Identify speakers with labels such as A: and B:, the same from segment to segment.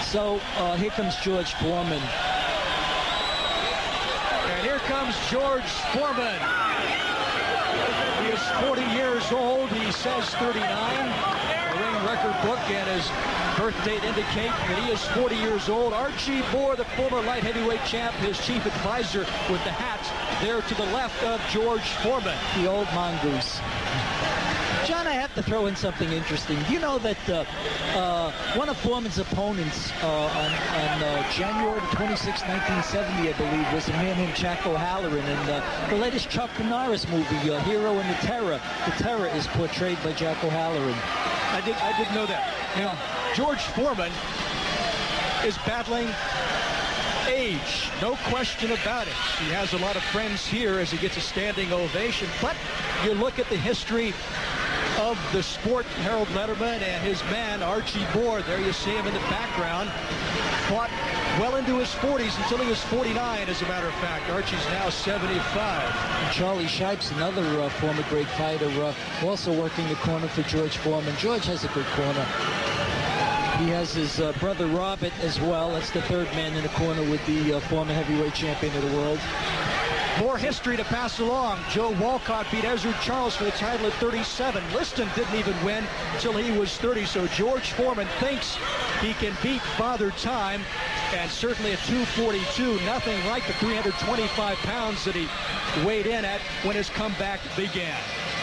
A: So here comes George Foreman.
B: And here comes George Foreman. He is 40 years old. He says 39. The ring record book and his birth date indicate that he is 40 years old. Archie Moore, the former light heavyweight champ, his chief advisor with the hat there to the left of George Foreman.
A: The old mongoose. John, I have to throw in something interesting. Do you know that one of Foreman's opponents on January 26, 1970, I believe, was a man named Jack O'Halloran. In the latest Chuck Norris movie, Hero and the Terror is portrayed by Jack O'Halloran.
B: I didn't know that. Now, George Foreman is battling age, no question about it. He has a lot of friends here as he gets a standing ovation, but you look at the history of the sport, Harold Letterman and his man, Archie Moore. There you see him in the background. Fought well into his 40s until he was 49, as a matter of fact. Archie's now 75.
A: And Charlie Shipes, another former great fighter, also working the corner for George Foreman. George has a good corner. He has his brother Robert as well. That's the third man in the corner with the former heavyweight champion of the world.
B: More history to pass along. Joe Walcott beat Ezra Charles for the title at 37. Liston didn't even win until he was 30. So George Foreman thinks he can beat Father Time. And certainly at 242, nothing like the 325 pounds that he weighed in at when his comeback began.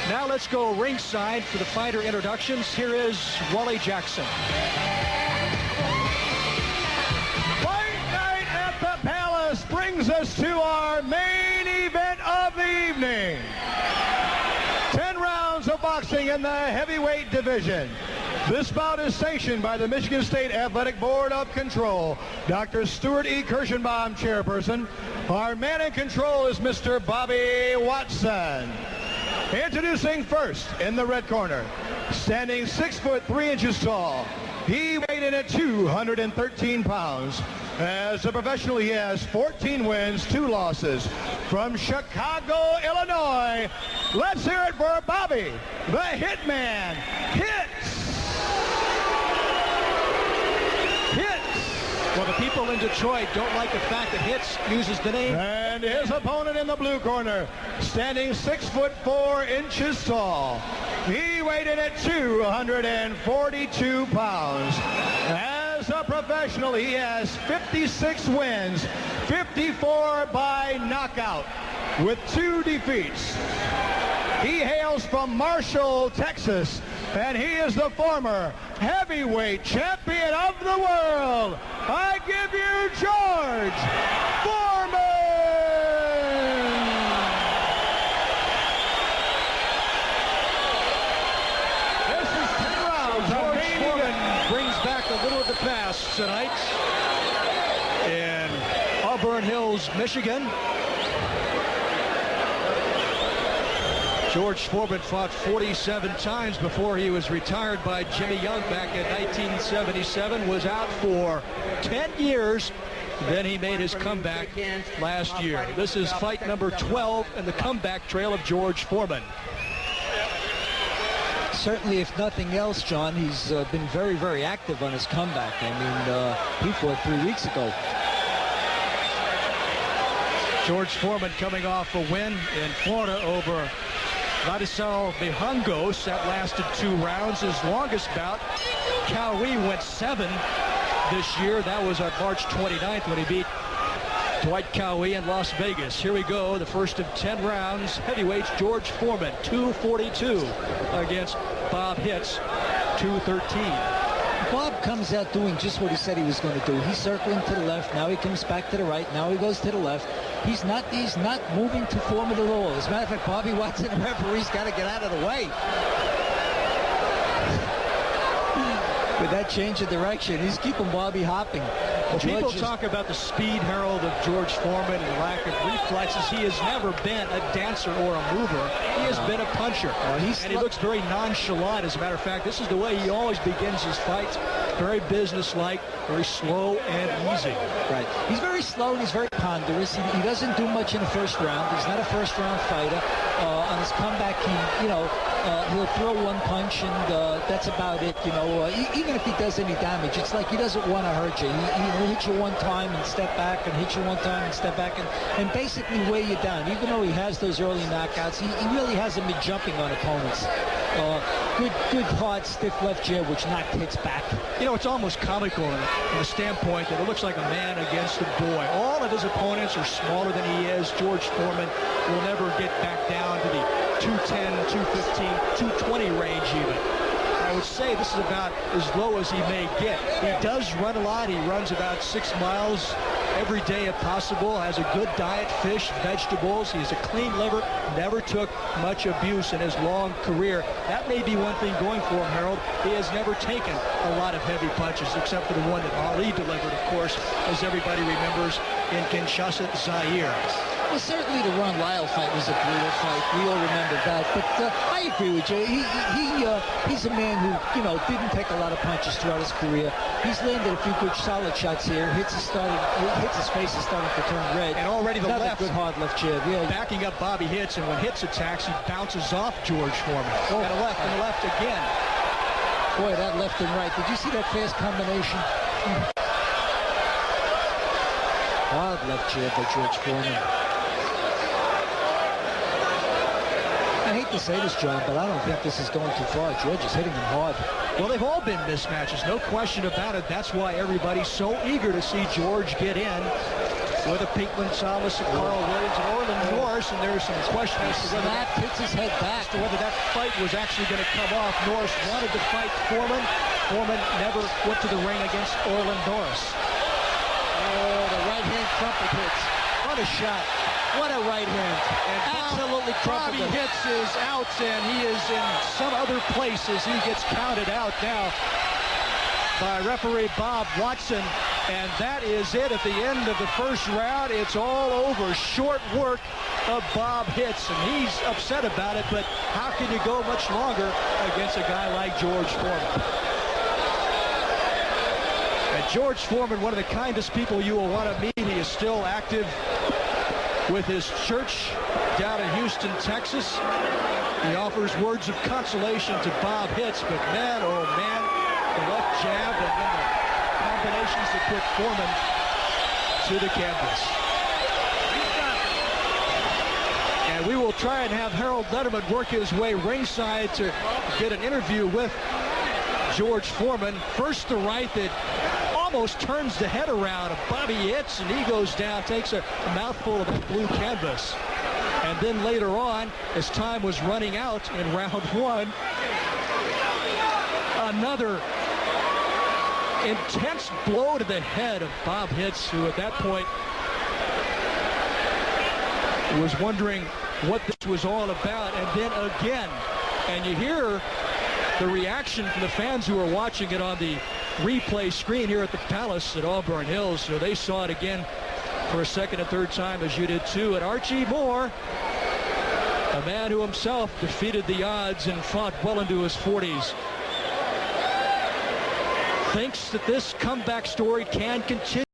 B: Now let's go ringside for the fighter introductions. Here is Wally Jackson.
C: Fight night at the Palace brings us to our main event of the evening. 10 rounds of boxing in the heavyweight division. This bout is sanctioned by the Michigan State Athletic Board of Control. Dr. Stuart E. Kirschenbaum, chairperson. Our man in control is Mr. Bobby Watson. Introducing first in the red corner, standing 6 foot 3 inches tall. He weighed in at 213 pounds. As a professional, he has 14 wins, 2 losses. From Chicago, Illinois, let's hear it for Bobby, the Hitman, Hitz.
B: Well, the people in Detroit don't like the fact that Hitz uses the name.
C: And his opponent in the blue corner, standing 6 foot 4 inches tall. He weighed in at 242 pounds. As a professional, he has 56 wins, 54 by knockout, with 2 defeats. He hails from Marshall, Texas, and he is the former heavyweight champion of the world. I give you George Foreman! This is 10 rounds.
B: George Foreman brings back a little of the past tonight in Auburn Hills, Michigan. George Foreman fought 47 times before he was retired by Jimmy Young back in 1977, was out for 10 years, then he made his comeback last year. This is fight number 12 in the comeback trail of George Foreman.
A: Certainly, if nothing else, John, he's been very, very active on his comeback. I mean, he fought 3 weeks ago.
B: George Foreman coming off a win in Florida over Ladislau Mijangos. That lasted 2 rounds. His longest bout, Cowie, went 7 this year. That was on March 29th when he beat Dwight Cowie in Las Vegas. Here we go, the first of 10 rounds. Heavyweights, George Foreman, 242 against Bob Hitz, 213.
A: Bob comes out doing just what he said he was going to do. He's circling to the left. Now he comes back to the right. Now he goes to the left. He's not moving to Foreman at all. As a matter of fact, Bobby Watson, the referee's got to get out of the way. With that change of direction, he's keeping Bobby hopping.
B: People talk about the speed, Harold, of George Foreman and the lack of reflexes. He has never been a dancer or a mover. He has been a puncher. And he looks very nonchalant. As a matter of fact, this is the way he always begins his fights. Very businesslike, very slow and easy.
A: Right. He's very slow and he's very ponderous. He doesn't do much in the first round. He's not a first-round fighter. On his comeback, he'll throw one punch, and that's about it. Even if he does any damage, it's like he doesn't want to hurt you. He'll hit you one time and step back, and hit you one time and step back, and basically weigh you down. Even though he has those early knockouts, he really hasn't been jumping on opponents. Good hard, stiff left jab, which knocked Hitz back.
B: It's almost comical from the standpoint that it looks like a man against a boy. All of his opponents are smaller than he is. George Foreman will never get back down to the 210, 215, 220 range even. I would say this is about as low as he may get. He does run a lot. He runs about 6 miles every day if possible, has a good diet, fish, vegetables. He's a clean liver, never took much abuse in his long career. That may be one thing going for him, Harold. He has never taken a lot of heavy punches, except for the one that Ali delivered, of course, as everybody remembers, in Kinshasa, Zaire.
A: Well, certainly the Ron Lyle fight was a brutal fight. We all remember that. But I agree with you. He's a man who, didn't take a lot of punches throughout his career. He's landed a few good solid shots here. Hitz his face is starting to turn red.
B: And already the left.
A: Good hard left jab. Yeah.
B: Backing up Bobby Hitz, and when Hitz attacks, he bounces off George Foreman. And a left, and a left again.
A: Boy, that left and right. Did you see that fast combination? Hard left jab by George Foreman. I hate to say this, John, but I don't think this is going too far. George is hitting him hard.
B: Well, they've all been mismatches, no question about it. That's why everybody's so eager to see George get in with a Pinkman Thomas, and Carl Williams, and Orland Norris, and there's some question as to whether
A: that hits his head back.
B: As to whether that fight was actually going to come off. Norris wanted to fight Foreman. Foreman never went to the ring against Orland Norris.
A: Oh, the right hand trumpet hits. What a shot. What a right hand. And absolutely
B: Bobby Hitz is out, and he is in some other places. He gets counted out now by referee Bob Watson. And that is it at the end of the first round. It's all over. Short work of Bob Hitz, and he's upset about it, but how can you go much longer against a guy like George Foreman? And George Foreman, one of the kindest people you will want to meet. He is still active with his church down in Houston, Texas. He offers words of consolation to Bob Hitz, but man, oh man, the left jab and then the combinations that put Foreman to the canvas. And we will try and have Harold Letterman work his way ringside to get an interview with George Foreman. First the right that almost turns the head around of Bobby Hitz, and he goes down, takes a mouthful of the blue canvas. And then later on, as time was running out in round one, another intense blow to the head of Bob Hitz, who at that point was wondering what this was all about. And then again, and you hear the reaction from the fans who are watching it on the replay screen here at the Palace at Auburn Hills. So they saw it again for a second and third time, as you did too. And Archie Moore, a man who himself defeated the odds and fought well into his 40s, thinks that this comeback story can continue.